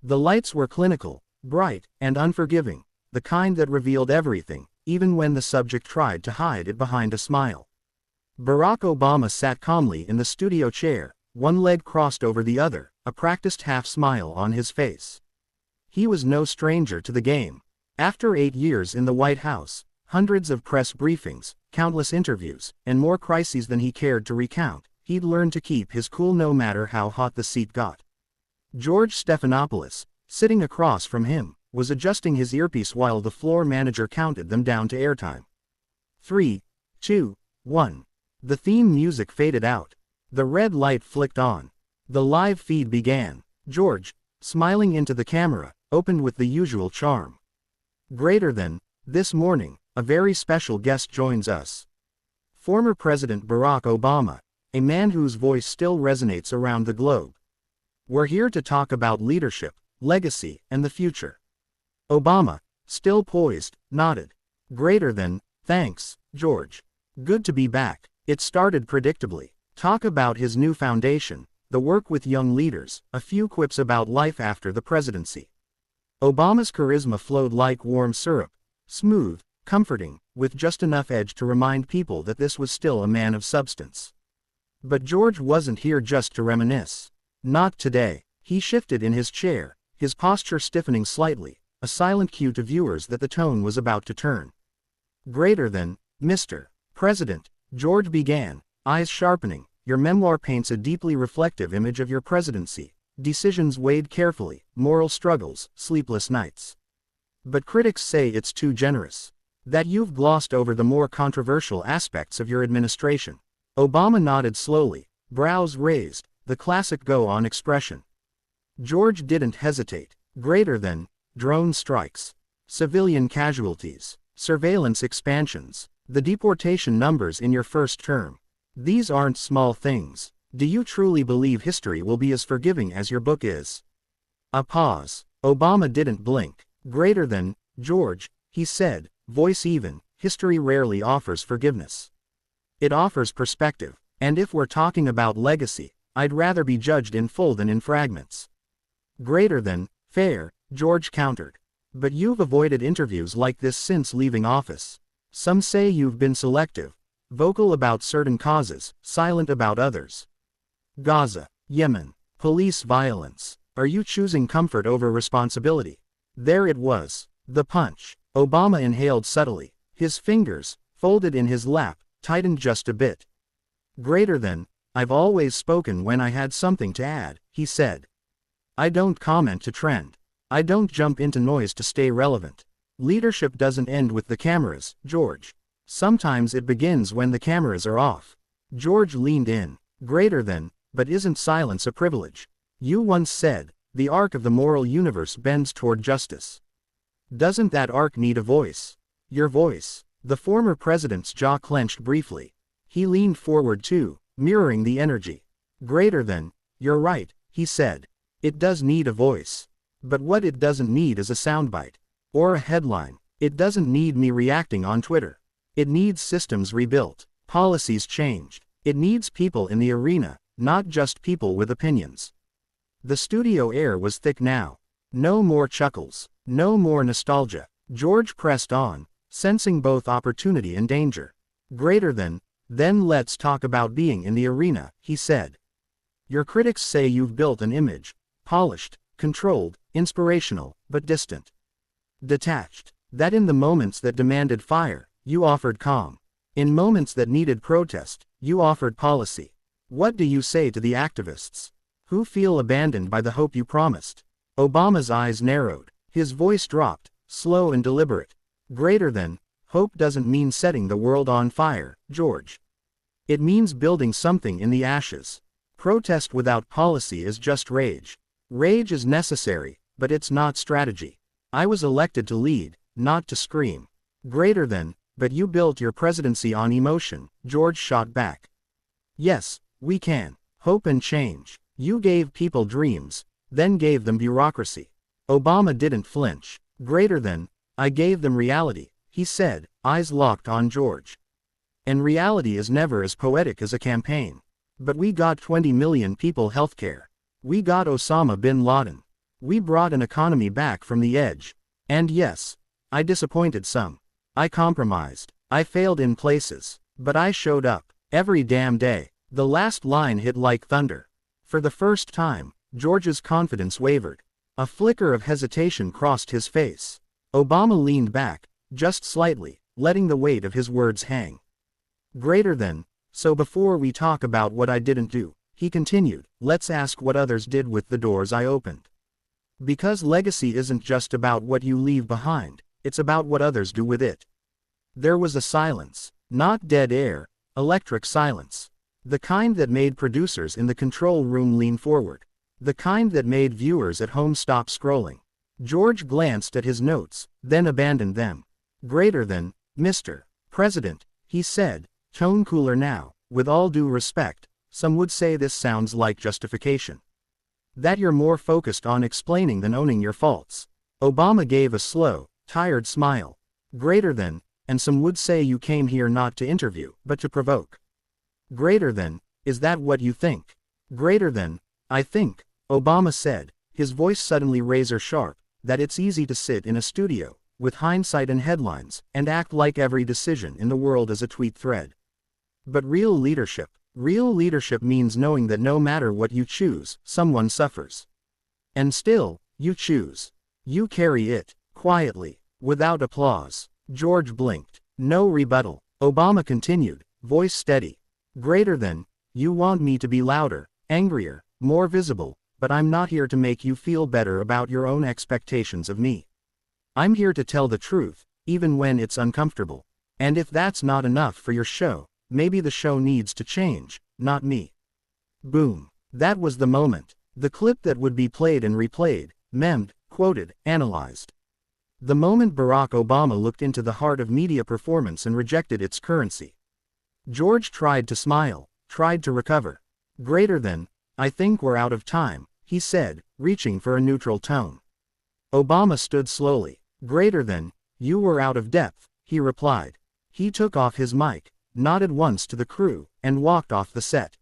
The lights were clinical, bright, and unforgiving, the kind that revealed everything, even when the subject tried to hide it behind a smile. Barack Obama sat calmly in the studio chair, one leg crossed over the other, a practiced half-smile on his face. He was no stranger to the game. After 8 years in the White House, hundreds of press briefings, countless interviews, and more crises than he cared to recount, he'd learned to keep his cool no matter how hot the seat got. George Stephanopoulos, sitting across from him, was adjusting his earpiece while the floor manager counted them down to airtime. 3, 2, 1. The theme music faded out. The red light flicked on. The live feed began. George, smiling into the camera, opened with the usual charm. Greater than, this morning, a very special guest joins us. Former President Barack Obama, a man whose voice still resonates around the globe. We're here to talk about leadership, legacy, and the future. Obama, still poised, nodded. Greater than, thanks, George. Good to be back. It started predictably. Talk about his new foundation, the work with young leaders, a few quips about life after the presidency. Obama's charisma flowed like warm syrup, smooth, comforting, with just enough edge to remind people that this was still a man of substance. But George wasn't here just to reminisce. Not today. He shifted in his chair, his posture stiffening slightly, a silent cue to viewers that the tone was about to turn. Greater than, Mr. President, George began, eyes sharpening, your memoir paints a deeply reflective image of your presidency, decisions weighed carefully, moral struggles, sleepless nights. But critics say it's too generous. That you've glossed over the more controversial aspects of your administration. Obama nodded slowly, brows raised, the classic go-on expression. George didn't hesitate. Greater than, drone strikes, civilian casualties, surveillance expansions, the deportation numbers in your first term. These aren't small things. Do you truly believe history will be as forgiving as your book is? A pause. Obama didn't blink. Greater than, George, he said, voice even, history rarely offers forgiveness. It offers perspective, and if we're talking about legacy, I'd rather be judged in full than in fragments. Greater than, fair, George countered. But you've avoided interviews like this since leaving office. Some say you've been selective, vocal about certain causes, silent about others. Gaza, Yemen, police violence. Are you choosing comfort over responsibility? There it was. The punch. Obama inhaled subtly. His fingers, folded in his lap, tightened just a bit. Greater than, I've always spoken when I had something to add, he said. I don't comment to trend. I don't jump into noise to stay relevant. Leadership doesn't end with the cameras, George. Sometimes it begins when the cameras are off. George leaned in. Greater than, but isn't silence a privilege? You once said, the arc of the moral universe bends toward justice. Doesn't that arc need a voice? Your voice. The former president's jaw clenched briefly. He leaned forward too, mirroring the energy. Greater than, you're right, he said. It does need a voice. But what it doesn't need is a soundbite. Or a headline. It doesn't need me reacting on Twitter. It needs systems rebuilt, policies changed. It needs people in the arena, not just people with opinions. The studio air was thick now. No more chuckles, no more nostalgia. George pressed on, sensing both opportunity and danger. Greater than, then let's talk about being in the arena, he said. Your critics say you've built an image, polished, controlled, inspirational, but distant. Detached. That in the moments that demanded fire, you offered calm. In moments that needed protest, you offered policy. What do you say to the activists who feel abandoned by the hope you promised? Obama's eyes narrowed. His voice dropped, slow and deliberate. Greater than, hope doesn't mean setting the world on fire, George. It means building something in the ashes. Protest without policy is just rage. Rage is necessary, but it's not strategy. I was elected to lead, not to scream. Greater than, but you built your presidency on emotion, George shot back. Yes, we can. Hope and change. You gave people dreams, then gave them bureaucracy. Obama didn't flinch. Greater than, I gave them reality, he said, eyes locked on George. And reality is never as poetic as a campaign. But we got 20 million people healthcare. We got Osama bin Laden. We brought an economy back from the edge. And yes, I disappointed some. I compromised. I failed in places. But I showed up. Every damn day. The last line hit like thunder. For the first time, George's confidence wavered. A flicker of hesitation crossed his face. Obama leaned back, just slightly, letting the weight of his words hang. Greater than. So before we talk about what I didn't do, he continued, let's ask what others did with the doors I opened. Because legacy isn't just about what you leave behind, it's about what others do with it. There was a silence. Not dead air, electric silence. The kind that made producers in the control room lean forward. The kind that made viewers at home stop scrolling. George glanced at his notes, then abandoned them. Greater than, Mr. President, he said, tone cooler now. With all due respect, some would say this sounds like justification. That you're more focused on explaining than owning your faults. Obama gave a slow, tired smile. Greater than, and some would say you came here not to interview, but to provoke. Greater than, is that what you think? Greater than, I think, Obama said, his voice suddenly razor sharp, that it's easy to sit in a studio, with hindsight and headlines, and act like every decision in the world is a tweet thread. But real leadership means knowing that no matter what you choose, someone suffers. And still, you choose. You carry it, quietly, without applause. George blinked. No rebuttal. Obama continued, voice steady. Greater than, you want me to be louder, angrier, more visible, but I'm not here to make you feel better about your own expectations of me. I'm here to tell the truth, even when it's uncomfortable. And if that's not enough for your show, maybe the show needs to change, not me. Boom. That was the moment. The clip that would be played and replayed, memed, quoted, analyzed. The moment Barack Obama looked into the heart of media performance and rejected its currency. George tried to smile, tried to recover. Greater than, I think we're out of time, he said, reaching for a neutral tone. Obama stood slowly. Greater than, you were out of depth, he replied. He took off his mic, nodded once to the crew, and walked off the set.